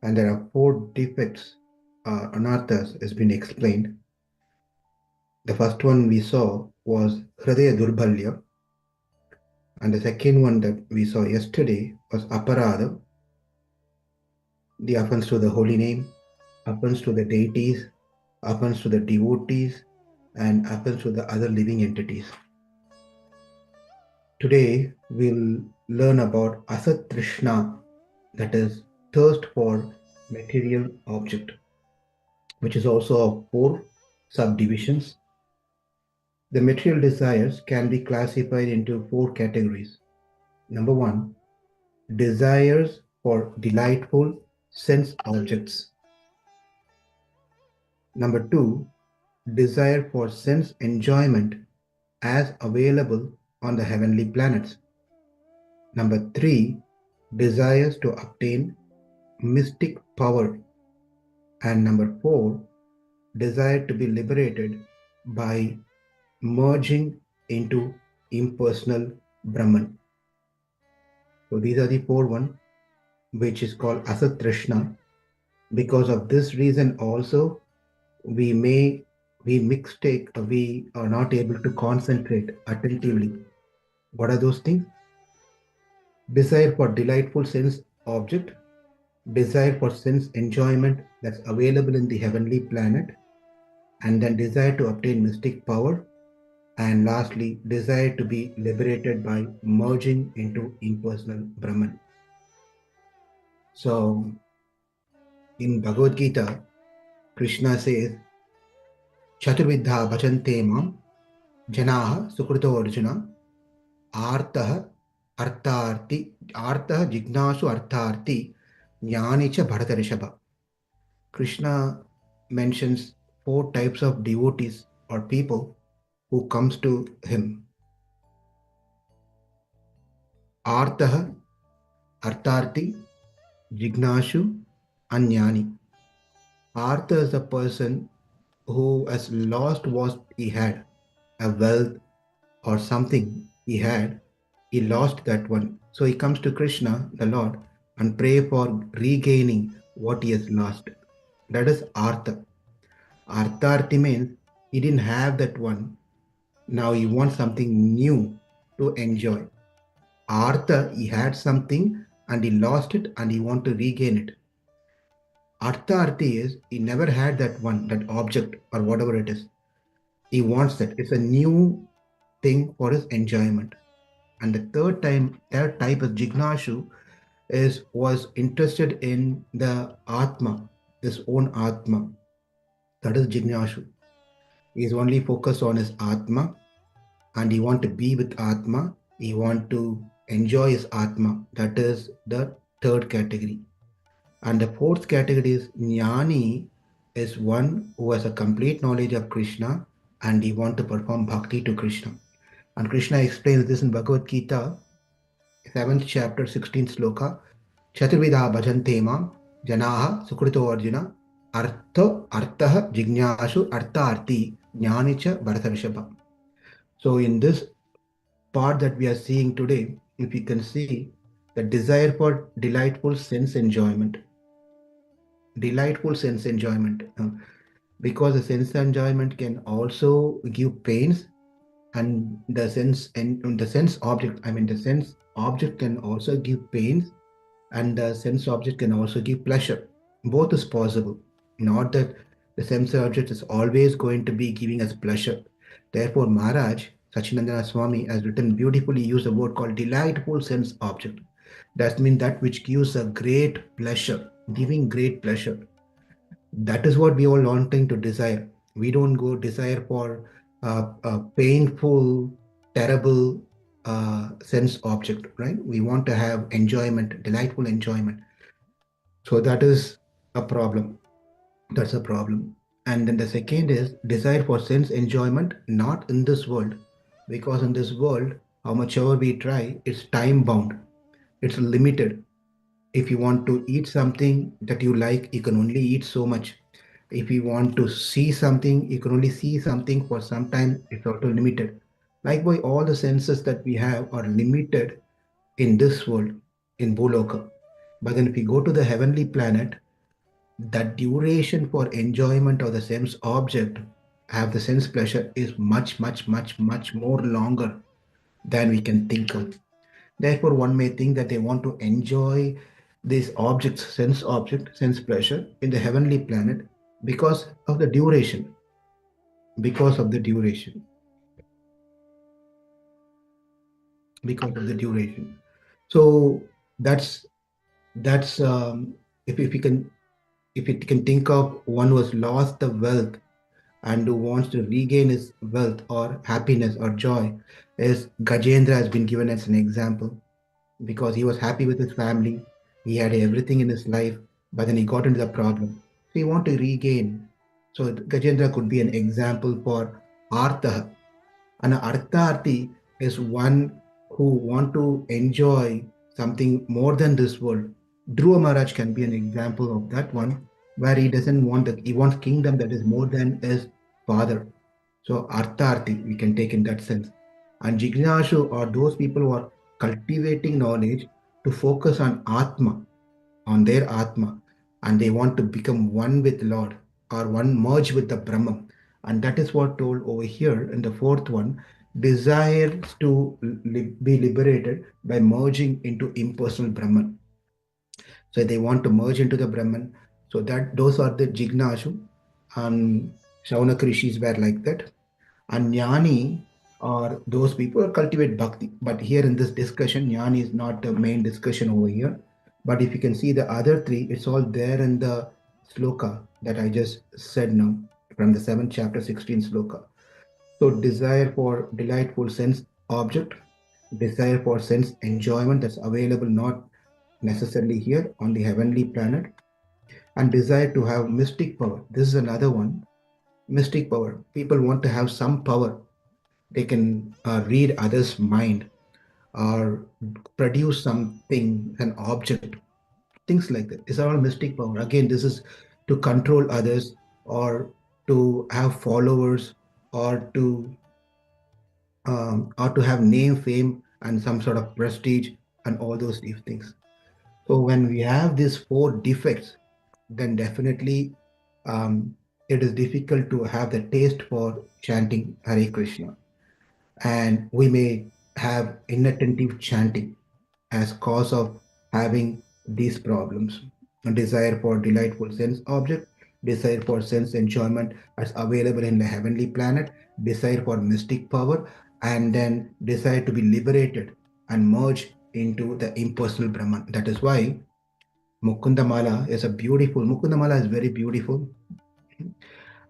And there are four defects, Anarthas, has been explained. The first one we saw was Hridaya Durbhalya, and the second one that we saw yesterday was Aparada, the offense to the holy name, offense to the deities, offense to the devotees, and offense to the other living entities. Today we'll learn about Asat Trishna, that is thirst for material object, which is also of four subdivisions. The material desires can be classified into four categories. Number one, desires for delightful sense objects. Number two, desire for sense enjoyment as available on the heavenly planets. Number three, desires to obtain mystic power. And number four, desire to be liberated by merging into impersonal Brahman. So these are the four one, which is called Asat Trishna. Because of this reason also, we are not able to concentrate attentively. What are those things? Desire for delightful sense object, desire for sense enjoyment that's available in the heavenly planet, and then desire to obtain mystic power, and lastly, desire to be liberated by merging into impersonal Brahman. So, in Bhagavad Gita, Krishna says, Chaturvidha bhajante mam janaha sukrito arjuna Arthah Arthah Jignasu Artharti Jnani cha Bharata. Krishna mentions four types of devotees or people who comes to him. Artha, Artharti, Jignasu, and Jnani. Artha is a person who has lost what he had, a wealth or something he had, he lost that one. So he comes to Krishna, the Lord, and pray for regaining what he has lost. That is Artha. Artharti means he didn't have that one. Now he wants something new to enjoy. Artha, he had something and he lost it and he want to regain it. Artharti is he never had that one, that object or whatever it is. He wants that. It's a new thing for his enjoyment. And the third type of Jignasu was interested in the Atma, his own Atma. That is Jignasu. He is only focused on his Atma and he want to be with Atma. He want to enjoy his Atma. That is the third category. And the fourth category is Jnani, is one who has a complete knowledge of Krishna and he want to perform bhakti to Krishna. And Krishna explains this in Bhagavad Gita, 7th chapter, 16th sloka. Chaturvidha bhajante mam janaha sukrito arjuna arthah jignasu artharti jnanicha bharatarishabha. So in this part that we are seeing today, if you can see the desire for delightful sense enjoyment, because the sense enjoyment can also give pains, and the sense object, I mean the sense object can also give pains, and the sense object can also give pleasure. Both is possible. Not that the sense object is always going to be giving us pleasure. Therefore, Maharaj Sacinandana Swami has written beautifully, used a word called delightful sense object. That means that which gives a great pleasure, giving great pleasure. That is what we all wanting to desire. We don't go desire for a painful, terrible sense object, right? We want to have enjoyment, delightful enjoyment. So that is a problem. That's a problem. And then the second is desire for sense enjoyment, not in this world, because in this world, how much ever we try, it's time bound, it's limited. If you want to eat something that you like, you can only eat so much. If you want to see something, you can only see something for some time, it's also limited. Likewise, all the senses that we have are limited in this world, in Bhuloka. But then if we go to the heavenly planet, the duration for enjoyment of the sense object, have the sense pleasure, is much, much, much, much more longer than we can think of. Therefore, one may think that they want to enjoy this object, sense pleasure in the heavenly planet because of the duration, because of the duration, because of the duration. So that's that's if we can, if it can think of one who has lost the wealth and who wants to regain his wealth or happiness or joy, is Gajendra has been given as an example, because he was happy with his family, he had everything in his life, but then he got into the problem. So he want to regain. So Gajendra could be an example for Artha. And Artharthi is one who want to enjoy something more than this world. Dhruva Maharaj can be an example of that one, where he doesn't want he wants kingdom that is more than his father. So Artharthi we can take in that sense. And Jignasu are those people who are cultivating knowledge to focus on Atma, on their Atma, and they want to become one with Lord, or one merge with the Brahman. And that is what told over here in the fourth one, desires to be liberated by merging into impersonal Brahman. So they want to merge into the Brahman. So that those are the Jignasu. And Shaunak rishis were like that. And Jnani are those people who cultivate bhakti. But here in this discussion, Jnani is not the main discussion over here. But if you can see the other three, it's all there in the sloka that I just said now, from the 7th chapter, 16th sloka. So desire for delightful sense object, desire for sense enjoyment that's available not necessarily here on the heavenly planet, and desire to have mystic power. This is another one. Mystic power. People want to have some power. They can read others' mind or produce something, an object, things like that. These are all mystic power. Again, this is to control others, or to have followers, or to have name, fame, and some sort of prestige, and all those things. So when we have these four defects, then definitely um, it is difficult to have the taste for chanting Hare Krishna, and we may have inattentive chanting as cause of having these problems. A desire for delightful sense object, desire for sense enjoyment as available in the heavenly planet, desire for mystic power, and then desire to be liberated and merge into the impersonal Brahman. That is why Mukunda Mala is a beautiful, Mukunda Mala is very beautiful.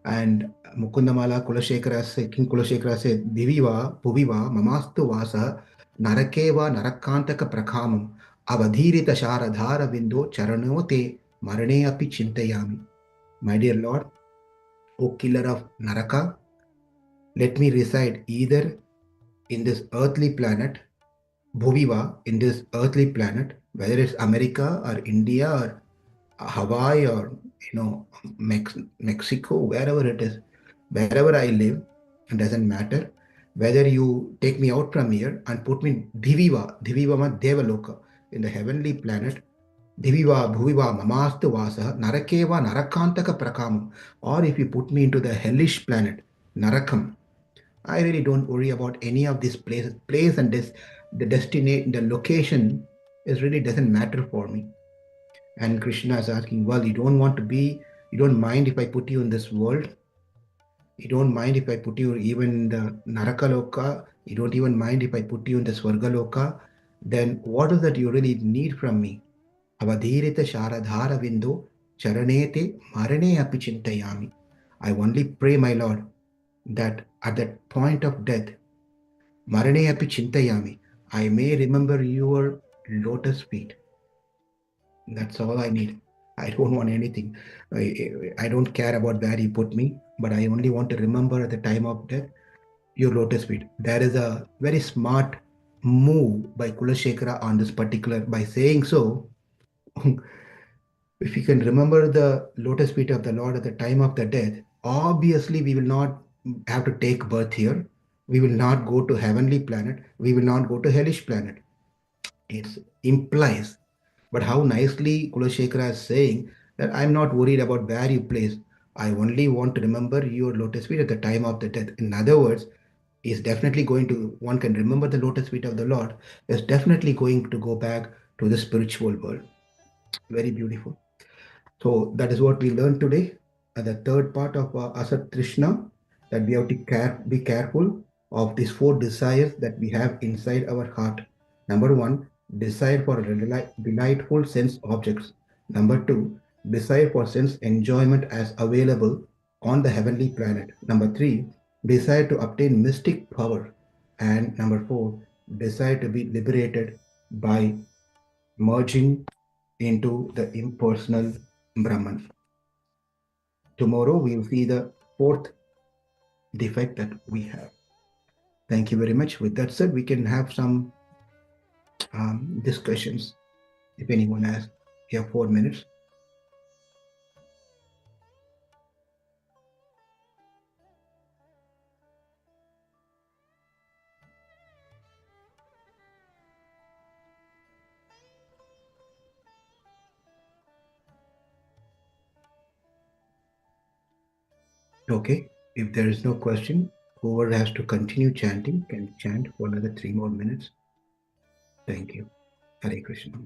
And Mukunda Mala Kulashekara said, King Kulashekara said, Diviva, Bhuviva, Mamastu Vasa, Narakeva, Narakantaka Prakhamam, Avadhirita Sharadhara Vindo, Charanote, Marane Api Chintayami. My dear Lord, O killer of Naraka, let me reside either in this earthly planet, Bhuviva, in this earthly planet, whether it's America or India or Hawaii, or Mexico, wherever it is, wherever I live, it doesn't matter. Whether you take me out from here and put me Diviva, Diviva ma Devaloka, in the heavenly planet, Diviva, Bhuviva, Mamastu Vasa, Narakeva, Narakantaka Prakamam, or if you put me into the hellish planet, Narakam, I really don't worry about any of these places. Place and this, the destination, the location is really doesn't matter for me. And Krishna is asking, well, you don't mind if I put you in this world? You don't mind if I put you even in the Narakaloka? You don't even mind if I put you in the Swargaloka? Then what is that you really need from me? Avadhirita Sharadhara Vindo Charanete Marane Api Chintayami. I only pray, my Lord, that at that point of death, Marane Api Chintayami, I may remember your lotus feet. That's all I need. I don't want anything. I don't care about where you put me, but I only want to remember at the time of death your lotus feet. There is a very smart move by Kulashekara on this particular. By saying so, if you can remember the lotus feet of the Lord at the time of the death, obviously we will not have to take birth here. We will not go to heavenly planet. We will not go to hellish planet. It implies. But how nicely Kulashekara is saying that I'm not worried about where you place. I only want to remember your lotus feet at the time of the death. In other words, is definitely going to, one can remember the lotus feet of the Lord, is definitely going to go back to the spiritual world. Very beautiful. So that is what we learned today. And the third part of Asat Trishna, that we have to be careful of these four desires that we have inside our heart. Number one, desire for delightful sense objects. Number two, desire for sense enjoyment as available on the heavenly planet. Number three, desire to obtain mystic power. And number four, desire to be liberated by merging into the impersonal Brahman. Tomorrow we will see the fourth defect that we have. Thank you very much. With that said, we can have some discussions. If anyone has, you have 4 minutes. Okay. If there is no question, whoever has to continue chanting can chant for another 3 more minutes. Thank you. Hare Krishna.